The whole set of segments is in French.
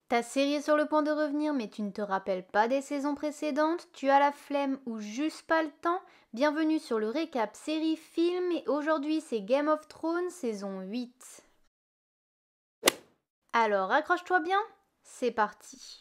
Ta série est sur le point de revenir, mais tu ne te rappelles pas des saisons précédentes? Tu as la flemme ou juste pas le temps? Bienvenue sur le récap série film et aujourd'hui c'est Game of Thrones saison 8. Alors accroche-toi bien, c'est parti.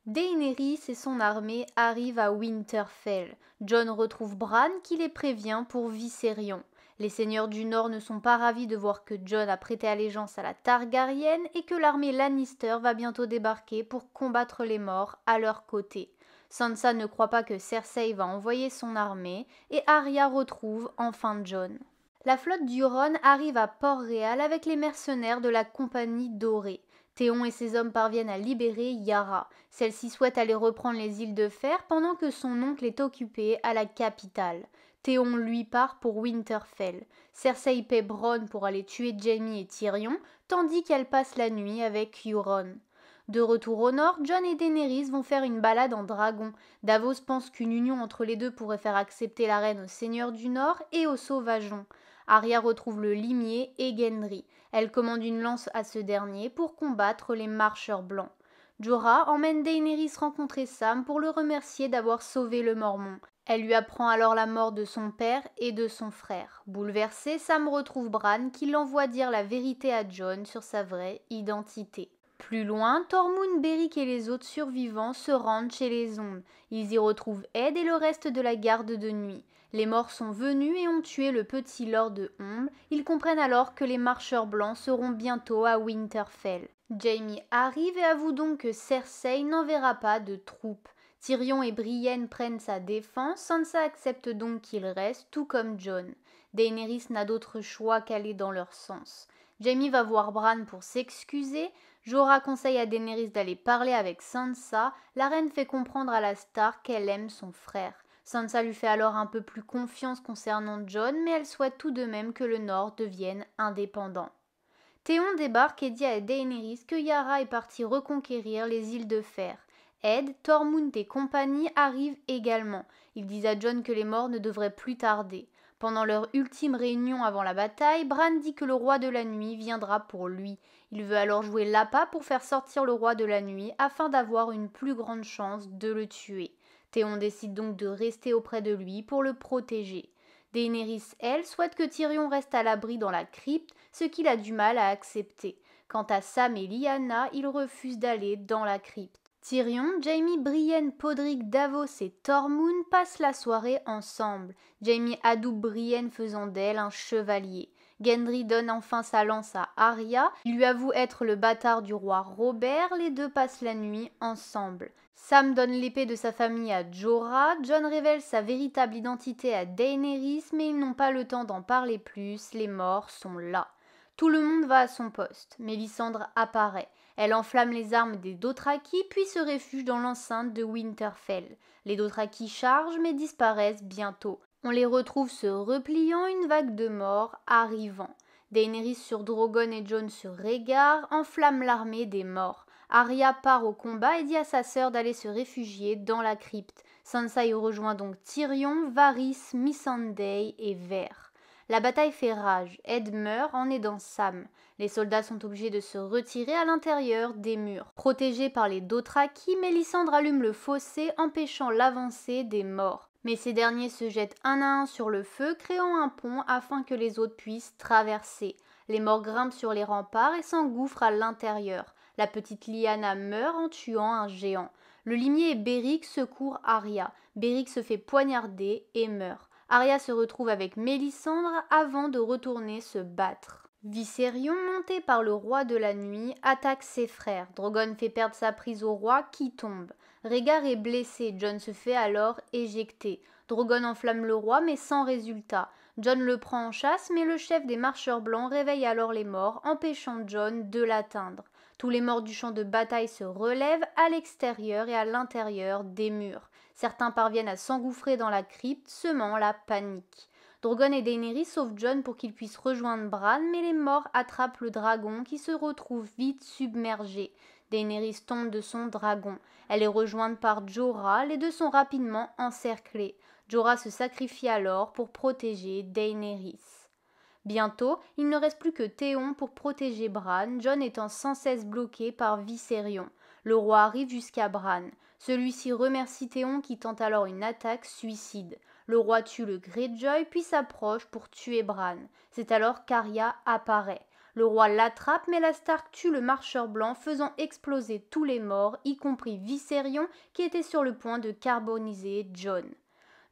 Daenerys et son armée arrivent à Winterfell. Jon retrouve Bran qui les prévient pour Viserion. Les seigneurs du Nord ne sont pas ravis de voir que Jon a prêté allégeance à la Targaryenne et que l'armée Lannister va bientôt débarquer pour combattre les morts à leur côté. Sansa ne croit pas que Cersei va envoyer son armée et Arya retrouve enfin Jon. La flotte du Rhône arrive à Port-Réal avec les mercenaires de la Compagnie Dorée. Théon et ses hommes parviennent à libérer Yara. Celle-ci souhaite aller reprendre les îles de Fer pendant que son oncle est occupé à la capitale. Théon lui part pour Winterfell. Cersei paie Bronn pour aller tuer Jaime et Tyrion, tandis qu'elle passe la nuit avec Euron. De retour au nord, Jon et Daenerys vont faire une balade en dragon. Davos pense qu'une union entre les deux pourrait faire accepter la reine aux seigneurs du Nord et aux sauvageons. Arya retrouve le limier et Gendry. Elle commande une lance à ce dernier pour combattre les marcheurs blancs. Jorah emmène Daenerys rencontrer Sam pour le remercier d'avoir sauvé le Mormon. Elle lui apprend alors la mort de son père et de son frère. Bouleversé, Sam retrouve Bran qui l'envoie dire la vérité à Jon sur sa vraie identité. Plus loin, Tormund, Beric et les autres survivants se rendent chez les Ondes. Ils y retrouvent Ed et le reste de la garde de nuit. Les morts sont venus et ont tué le petit lord de Ombre. Ils comprennent alors que les marcheurs blancs seront bientôt à Winterfell. Jaime arrive et avoue donc que Cersei n'enverra pas de troupes. Tyrion et Brienne prennent sa défense, Sansa accepte donc qu'il reste, tout comme Jon. Daenerys n'a d'autre choix qu'aller dans leur sens. Jaime va voir Bran pour s'excuser. Jorah conseille à Daenerys d'aller parler avec Sansa. La reine fait comprendre à la Stark qu'elle aime son frère. Sansa lui fait alors un peu plus confiance concernant Jon, mais elle souhaite tout de même que le Nord devienne indépendant. Théon débarque et dit à Daenerys que Yara est partie reconquérir les îles de Fer. Ed, Tormund et compagnie arrivent également. Ils disent à Jon que les morts ne devraient plus tarder. Pendant leur ultime réunion avant la bataille, Bran dit que le roi de la nuit viendra pour lui. Il veut alors jouer l'appât pour faire sortir le roi de la nuit afin d'avoir une plus grande chance de le tuer. Théon décide donc de rester auprès de lui pour le protéger. Daenerys, elle, souhaite que Tyrion reste à l'abri dans la crypte, ce qu'il a du mal à accepter. Quant à Sam et Lyanna, ils refusent d'aller dans la crypte. Tyrion, Jaime, Brienne, Podrick, Davos et Tormund passent la soirée ensemble. Jaime adoube Brienne faisant d'elle un chevalier. Gendry donne enfin sa lance à Arya. Il lui avoue être le bâtard du roi Robert. Les deux passent la nuit ensemble. Sam donne l'épée de sa famille à Jorah. Jon révèle sa véritable identité à Daenerys, mais ils n'ont pas le temps d'en parler plus. Les morts sont là. Tout le monde va à son poste. Mélisandre apparaît. Elle enflamme les armes des Dothraki puis se réfugie dans l'enceinte de Winterfell. Les Dothraki chargent mais disparaissent bientôt. On les retrouve se repliant, une vague de morts arrivant. Daenerys sur Drogon et Jon sur Rhaegar enflamme l'armée des morts. Arya part au combat et dit à sa sœur d'aller se réfugier dans la crypte. Sansa y rejoint donc Tyrion, Varys, Missandei et Ver. La bataille fait rage. Ed meurt en aidant Sam. Les soldats sont obligés de se retirer à l'intérieur des murs. Protégés par les Dothraki, Mélisandre allume le fossé empêchant l'avancée des morts. Mais ces derniers se jettent un à un sur le feu, créant un pont afin que les autres puissent traverser. Les morts grimpent sur les remparts et s'engouffrent à l'intérieur. La petite Lyanna meurt en tuant un géant. Le limier et Beric secourent Arya. Beric se fait poignarder et meurt. Arya se retrouve avec Mélisandre avant de retourner se battre. Viserion, monté par le roi de la nuit, attaque ses frères. Drogon fait perdre sa prise au roi qui tombe. Rhaegar est blessé, Jon se fait alors éjecter. Drogon enflamme le roi mais sans résultat. Jon le prend en chasse mais le chef des marcheurs blancs réveille alors les morts, empêchant Jon de l'atteindre. Tous les morts du champ de bataille se relèvent à l'extérieur et à l'intérieur des murs. Certains parviennent à s'engouffrer dans la crypte, semant la panique. Drogon et Daenerys sauvent Jon pour qu'il puisse rejoindre Bran, mais les morts attrapent le dragon qui se retrouve vite submergé. Daenerys tombe de son dragon. Elle est rejointe par Jorah, les deux sont rapidement encerclés. Jorah se sacrifie alors pour protéger Daenerys. Bientôt, il ne reste plus que Théon pour protéger Bran, Jon étant sans cesse bloqué par Viserion. Le roi arrive jusqu'à Bran. Celui-ci remercie Théon qui tente alors une attaque suicide. Le roi tue le Greyjoy puis s'approche pour tuer Bran. C'est alors qu'Arya apparaît. Le roi l'attrape mais la Stark tue le marcheur blanc faisant exploser tous les morts, y compris Viserion qui était sur le point de carboniser Jon.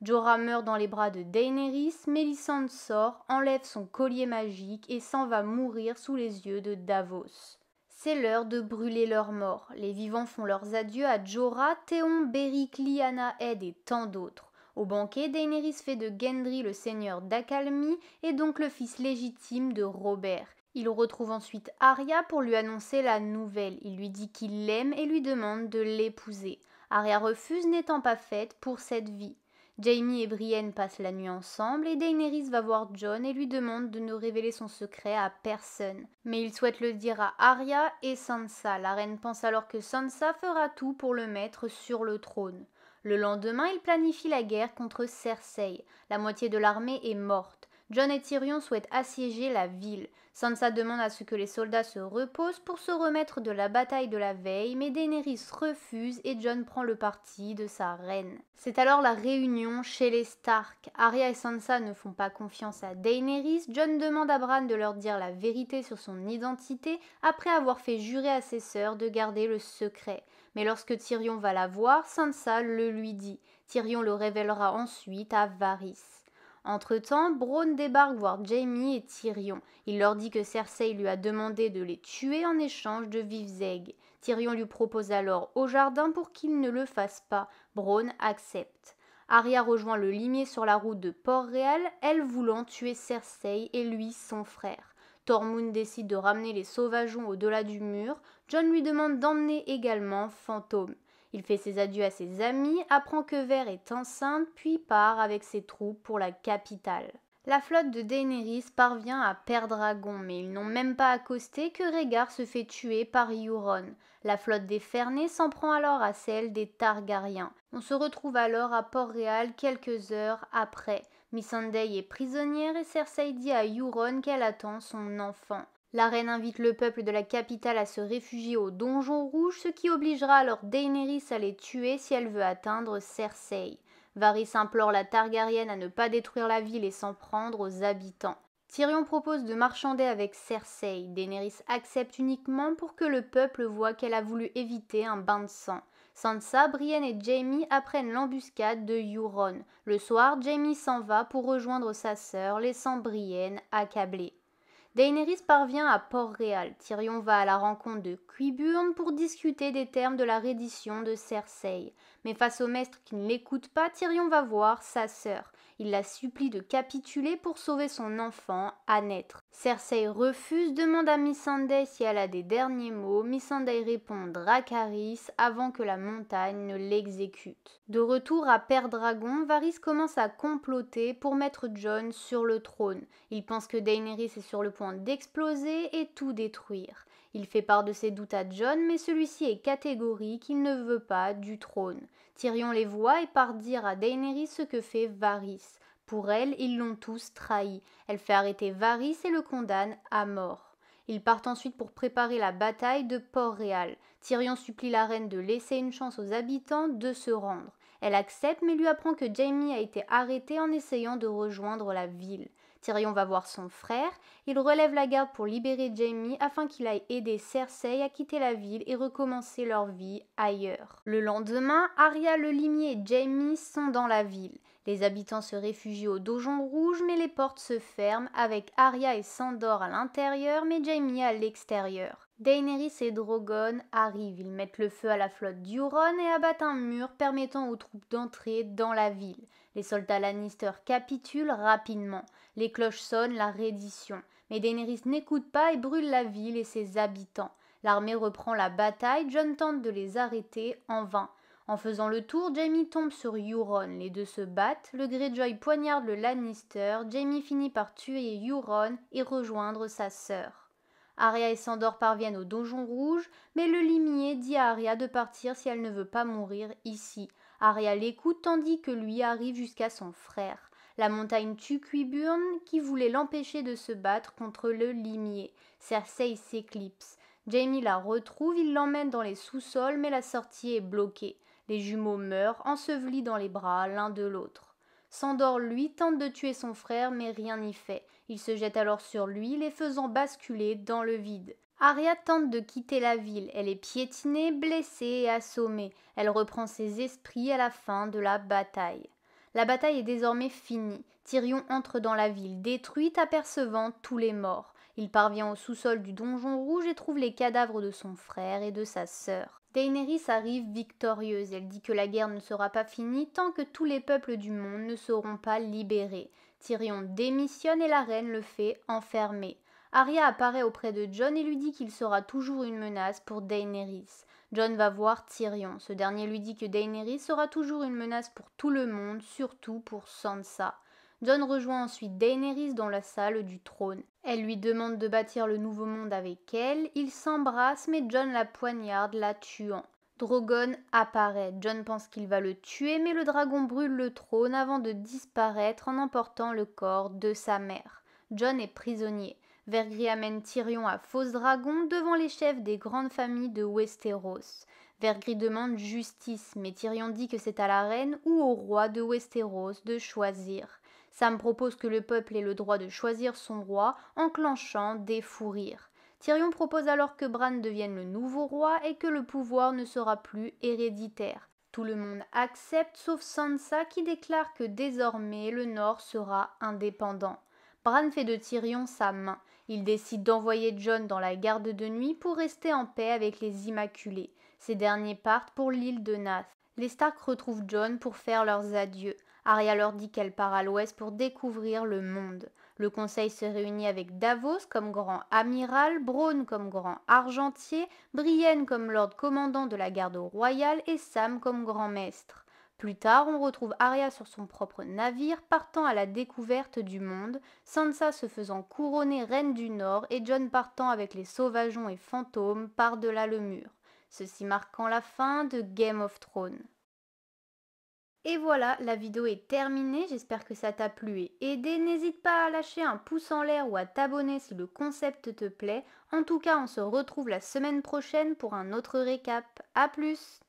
Jorah meurt dans les bras de Daenerys, Melisande sort, enlève son collier magique et s'en va mourir sous les yeux de Davos. C'est l'heure de brûler leurs morts. Les vivants font leurs adieux à Jorah, Théon, Beric, Lyanna, Ed et tant d'autres. Au banquet, Daenerys fait de Gendry le seigneur d'Accalmie et donc le fils légitime de Robert. Il retrouve ensuite Arya pour lui annoncer la nouvelle. Il lui dit qu'il l'aime et lui demande de l'épouser. Arya refuse n'étant pas faite pour cette vie. Jaime et Brienne passent la nuit ensemble et Daenerys va voir Jon et lui demande de ne révéler son secret à personne. Mais il souhaite le dire à Arya et Sansa. La reine pense alors que Sansa fera tout pour le mettre sur le trône. Le lendemain, il planifie la guerre contre Cersei. La moitié de l'armée est morte. Jon et Tyrion souhaitent assiéger la ville. Sansa demande à ce que les soldats se reposent pour se remettre de la bataille de la veille, mais Daenerys refuse et Jon prend le parti de sa reine. C'est alors la réunion chez les Stark. Arya et Sansa ne font pas confiance à Daenerys. Jon demande à Bran de leur dire la vérité sur son identité après avoir fait jurer à ses sœurs de garder le secret. Mais lorsque Tyrion va la voir, Sansa le lui dit. Tyrion le révélera ensuite à Varys. Entre-temps, Bronn débarque voir Jaime et Tyrion. Il leur dit que Cersei lui a demandé de les tuer en échange de vives aigues. Tyrion lui propose alors au jardin pour qu'il ne le fasse pas. Bronn accepte. Arya rejoint le limier sur la route de Port-Réal, elle voulant tuer Cersei et lui son frère. Tormund décide de ramener les sauvageons au-delà du mur. Jon lui demande d'emmener également Fantôme. Il fait ses adieux à ses amis, apprend que Vert est enceinte, puis part avec ses troupes pour la capitale. La flotte de Daenerys parvient à Pendragon, mais ils n'ont même pas accosté que Rhaegar se fait tuer par Euron. La flotte des Fernés s'en prend alors à celle des Targaryens. On se retrouve alors à Port-Réal quelques heures après. Missandei est prisonnière et Cersei dit à Euron qu'elle attend son enfant. La reine invite le peuple de la capitale à se réfugier au Donjon Rouge, ce qui obligera alors Daenerys à les tuer si elle veut atteindre Cersei. Varys implore la Targaryenne à ne pas détruire la ville et s'en prendre aux habitants. Tyrion propose de marchander avec Cersei. Daenerys accepte uniquement pour que le peuple voie qu'elle a voulu éviter un bain de sang. Sansa, Brienne et Jaime apprennent l'embuscade de Euron. Le soir, Jaime s'en va pour rejoindre sa sœur, laissant Brienne accablée. Daenerys parvient à Port-Réal. Tyrion va à la rencontre de Qyburn pour discuter des termes de la reddition de Cersei. Mais face au maître qui ne l'écoute pas, Tyrion va voir sa sœur. Il la supplie de capituler pour sauver son enfant à naître. Cersei refuse, demande à Missandei si elle a des derniers mots. Missandei répond Dracarys avant que la montagne ne l'exécute. De retour à Pendragon, Varys commence à comploter pour mettre Jon sur le trône. Il pense que Daenerys est sur le point d'exploser et tout détruire. Il fait part de ses doutes à Jon, mais celui-ci est catégorique, il ne veut pas du trône. Tyrion les voit et part dire à Daenerys ce que fait Varys. Pour elle, ils l'ont tous trahi. Elle fait arrêter Varys et le condamne à mort. Ils partent ensuite pour préparer la bataille de Port-Réal. Tyrion supplie la reine de laisser une chance aux habitants de se rendre. Elle accepte mais lui apprend que Jaime a été arrêté en essayant de rejoindre la ville. Tyrion va voir son frère, il relève la garde pour libérer Jaime afin qu'il aille aider Cersei à quitter la ville et recommencer leur vie ailleurs. Le lendemain, Arya, le limier et Jaime sont dans la ville. Les habitants se réfugient au Donjon Rouge mais les portes se ferment avec Arya et Sandor à l'intérieur mais Jaime à l'extérieur. Daenerys et Drogon arrivent, ils mettent le feu à la flotte d'Euron et abattent un mur permettant aux troupes d'entrer dans la ville. Les soldats Lannister capitulent rapidement. Les cloches sonnent la reddition. Mais Daenerys n'écoute pas et brûle la ville et ses habitants. L'armée reprend la bataille, Jon tente de les arrêter en vain. En faisant le tour, Jaime tombe sur Euron. Les deux se battent, le Greyjoy poignarde le Lannister, Jaime finit par tuer Euron et rejoindre sa sœur. Arya et Sandor parviennent au Donjon Rouge, mais le limier dit à Arya de partir si elle ne veut pas mourir ici. Arya l'écoute tandis que lui arrive jusqu'à son frère. la montagne Tucuiburn qui voulait l'empêcher de se battre contre le limier. Cersei s'éclipse. Jaime la retrouve, il l'emmène dans les sous-sols, mais la sortie est bloquée. Les jumeaux meurent, ensevelis dans les bras l'un de l'autre. Sandor, lui, tente de tuer son frère, mais rien n'y fait. Il se jette alors sur lui, les faisant basculer dans le vide. Arya tente de quitter la ville. Elle est piétinée, blessée et assommée. Elle reprend ses esprits à la fin de la bataille. La bataille est désormais finie. Tyrion entre dans la ville détruite, apercevant tous les morts. Il parvient au sous-sol du donjon rouge et trouve les cadavres de son frère et de sa sœur. Daenerys arrive victorieuse. Elle dit que la guerre ne sera pas finie tant que tous les peuples du monde ne seront pas libérés. Tyrion démissionne et la reine le fait enfermer. Arya apparaît auprès de Jon et lui dit qu'il sera toujours une menace pour Daenerys. Jon va voir Tyrion. Ce dernier lui dit que Daenerys sera toujours une menace pour tout le monde, surtout pour Sansa. Jon rejoint ensuite Daenerys dans la salle du trône. Elle lui demande de bâtir le nouveau monde avec elle. Ils s'embrassent, mais Jon la poignarde, la tuant. Drogon apparaît. Jon pense qu'il va le tuer, mais le dragon brûle le trône avant de disparaître en emportant le corps de sa mère. Jon est prisonnier. Vergris amène Tyrion à Fausse Dragon devant les chefs des grandes familles de Westeros. Vergris demande justice, mais Tyrion dit que c'est à la reine ou au roi de Westeros de choisir. Sam propose que le peuple ait le droit de choisir son roi, enclenchant des fous rires. Tyrion propose alors que Bran devienne le nouveau roi et que le pouvoir ne sera plus héréditaire. Tout le monde accepte sauf Sansa qui déclare que désormais le Nord sera indépendant. Bran fait de Tyrion sa main. Il décide d'envoyer Jon dans la garde de nuit pour rester en paix avec les Immaculés. Ces derniers partent pour l'île de Nath. Les Stark retrouvent Jon pour faire leurs adieux. Arya leur dit qu'elle part à l'ouest pour découvrir le monde. Le conseil se réunit avec Davos comme grand amiral, Bronn comme grand argentier, Brienne comme lord commandant de la garde royale et Sam comme grand maître. Plus tard, on retrouve Arya sur son propre navire partant à la découverte du monde, Sansa se faisant couronner reine du Nord et Jon partant avec les sauvageons et fantômes par-delà le mur. Ceci marquant la fin de Game of Thrones. Et voilà, la vidéo est terminée, j'espère que ça t'a plu et aidé. N'hésite pas à lâcher un pouce en l'air ou à t'abonner si le concept te plaît. En tout cas, on se retrouve la semaine prochaine pour un autre récap. A plus!